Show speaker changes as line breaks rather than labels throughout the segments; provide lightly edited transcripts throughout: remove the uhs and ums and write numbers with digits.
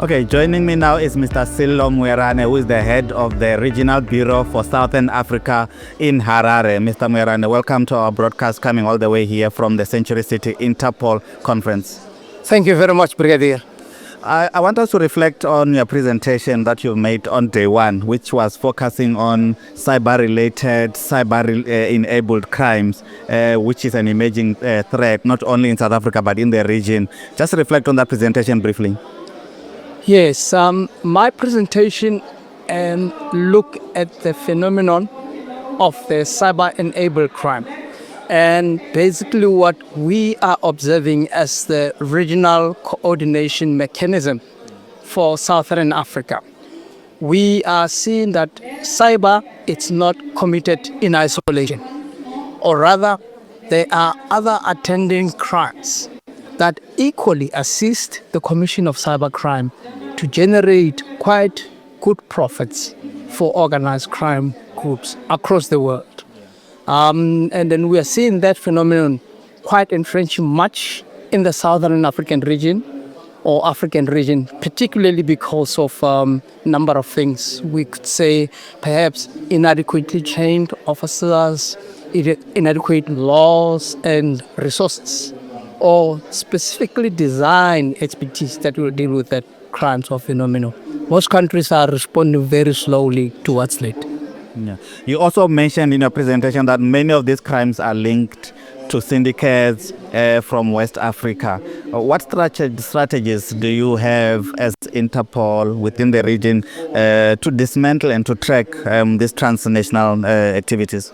Okay, joining me now is Mr. Sello Moerane, who is the head of the Regional Bureau for Southern Africa in Harare. Mr. Moerane, welcome to our broadcast coming all the way here from the Century City Interpol Conference.
Thank you very much, Brigadier.
I want us to reflect on your presentation that you made on day one, which was focusing on cyber-related, cyber-enabled crimes, which is an emerging threat, not only in South Africa, but in the region. Just reflect on that presentation briefly.
Yes, my presentation look at the phenomenon of the cyber-enabled crime. And basically what we are observing as the regional coordination mechanism for Southern Africa. We are seeing that cyber, it's not committed in isolation, or rather there are other attending crimes that equally assist the commission of cybercrime to generate quite good profits for organized crime groups across the world. And then we are seeing that phenomenon quite entrenching much in the Southern African region or African region, particularly because of number of things. We could say perhaps inadequately trained officers, inadequate laws and resources, or specifically designed expertise that will deal with that crimes or phenomenon. Most countries are responding very slowly towards that.
Yeah. You also mentioned in your presentation that many of these crimes are linked to syndicates from West Africa. What strategies do you have as Interpol within the region to dismantle and to track these transnational activities?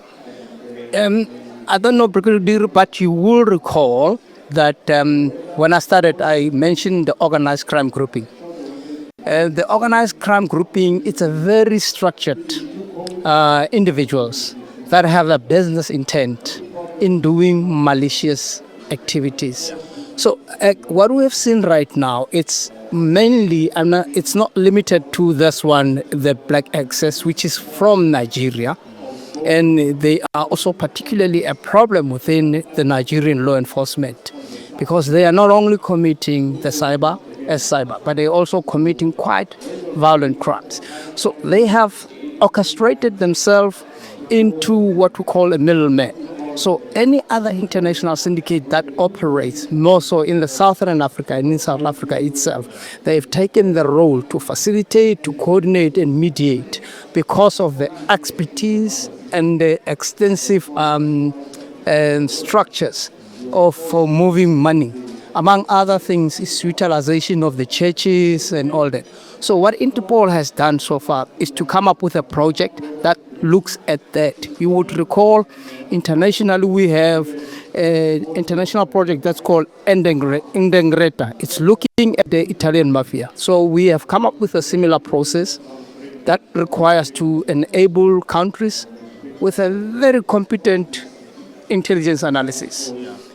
I don't know, Brigadier, but you will recall that when I started, I mentioned the organized crime grouping. The organized crime grouping, it's a very structured individuals that have a business intent in doing malicious activities. So what we have seen right now, it's mainly, it's not limited to this one, the black access, which is from Nigeria. And they are also particularly a problem within the Nigerian law enforcement, because they are not only committing the cyber, but they're also committing quite violent crimes. So they have orchestrated themselves into what we call a middleman. So any other international syndicate that operates more so in the Southern Africa and in South Africa itself, they've taken the role to facilitate, to coordinate and mediate because of the expertise and the extensive structures of moving money. Among other things is utilization of the churches and all that. So what Interpol has done so far is to come up with a project that looks at that. You would recall internationally we have an international project that's called Indengreta. It's looking at the Italian mafia. So we have come up with a similar process that requires to enable countries with a very competent intelligence analysis,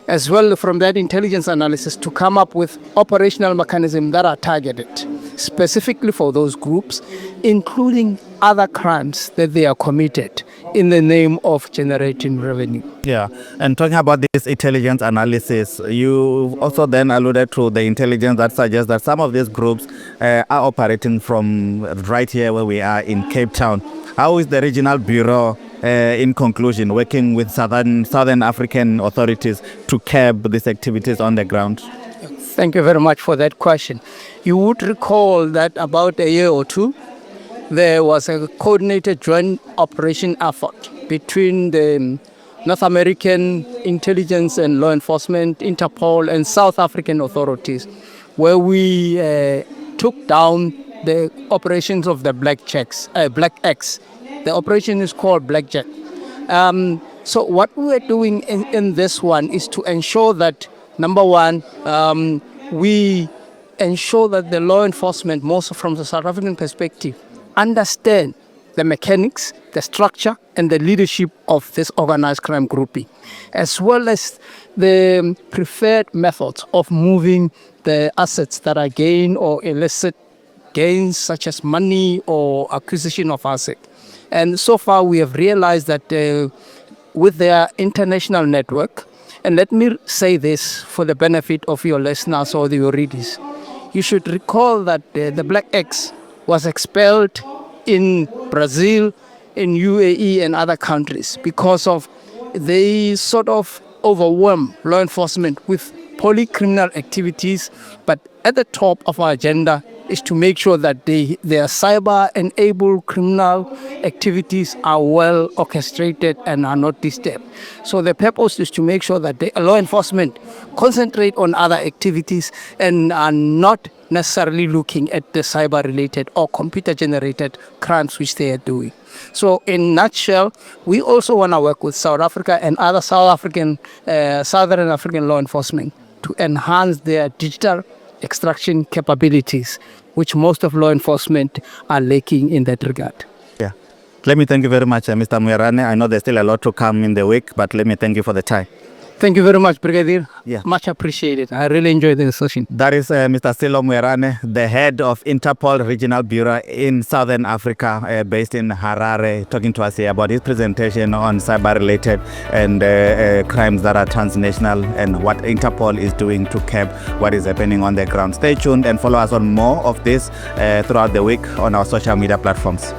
as well from that intelligence analysis to come up with operational mechanisms that are targeted specifically for those groups, including other crimes that they are committed in the name of generating revenue.
Yeah, and talking about this intelligence analysis, you also then alluded to the intelligence that suggests that some of these groups are operating from right here where we are in Cape Town. How is the Regional Bureau, in conclusion, working with Southern African authorities to curb these activities on the ground?
Thank you very much for that question. You would recall that about a year or two, there was a coordinated joint operation effort between the North American intelligence and law enforcement, Interpol, and South African authorities, where we took down the operations of the Black X. The operation is called Blackjack. So what we are doing in this one is to ensure that, number one, we ensure that the law enforcement, most from the South African perspective, understand the mechanics, the structure, and the leadership of this organized crime grouping, as well as the preferred methods of moving the assets that are gained or illicit gains, such as money or acquisition of assets. And so far, we have realized that with their international network, and let me say this for the benefit of your listeners or your readers, You should recall that the Black X was expelled in Brazil, in UAE and other countries because of they sort of overwhelm law enforcement with polycriminal activities. But at the top of our agenda is to make sure that their cyber-enabled criminal activities are well orchestrated and are not disturbed. So the purpose is to make sure that the law enforcement concentrate on other activities and are not necessarily looking at the cyber-related or computer-generated crimes which they are doing. So in a nutshell, we also want to work with South Africa and other Southern African law enforcement to enhance their digital extraction capabilities, which most of law enforcement are lacking in that regard.
Yeah. Let me thank you very much, Mr. Moerane. I know there's still a lot to come in the week, but let me thank you for the time.
Thank you very much, Brigadier.
Yeah.
Much appreciated. I really enjoyed the session.
That is Mr. Sello Moerane, the head of INTERPOL Regional Bureau in Southern Africa, based in Harare, talking to us here about his presentation on cyber-related and crimes that are transnational and what INTERPOL is doing to curb what is happening on the ground. Stay tuned and follow us on more of this throughout the week on our social media platforms.